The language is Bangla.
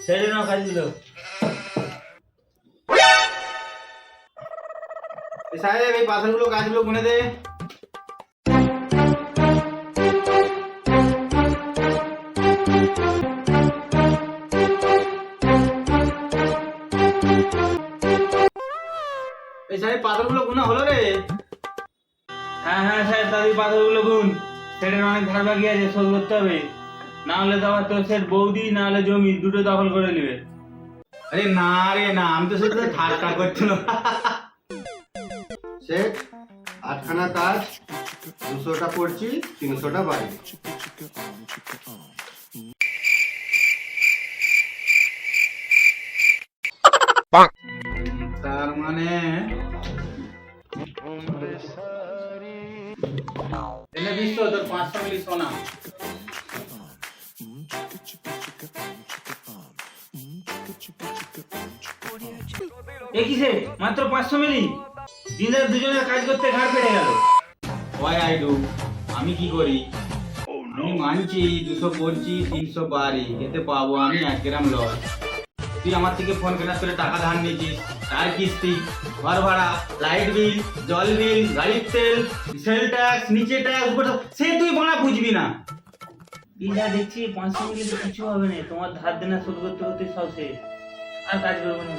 ছেড়ে নাও কাজগুলো। সাহেব এই পাথরগুলো কাজগুলো গুনে দে। এই সাহেব পাথরগুলো গুনা হলো রে। হ্যাঁ হ্যাঁ স্যার, তাদের পাথরগুলো গুন। সেটার অনেক ধার বাকি আছে, শোধ করতে হবে। না হলে তো আবার তোর সেট বৌদি না হলে জমি দুটো দখল করে নেবে। আরে না রে না, আমি তো শুধু ঠাট্টা করছিলাম। শেখ, 8খানা কাজ, 200টা পড়ছি, 300টা বাড়ি। তার মানে এনে বিশ তোর 500 মিলি সোনা। এ কিসে মাত্র 500 মিলি? দিনের দুজনের কাজ করতে ঘাড় পেটে গেল। ওয়াই আই ডু, আমি কি করি? আমি মানছি 200 পড়ছি 300 বাড়ি, এতে পাবো আমি 1 গ্রাম লস। তুই আমার থেকে ফোন কেনার করে টাকা ধার নিয়েছিস, তার কিস্তি, ঘর ভাড়া, লাইট বিল, জল বিল, গাড়ির তেল, সেল ট্যাক্স, নিচে ট্যাক্স, উপর সে তুই বানা বুঝবি না। এই যা দেখছি 500 মিলি তো কিছু হবে না, তোমার ধার দেনা শোধ করতে করতে সব শেষ। আর কাজ করবো না।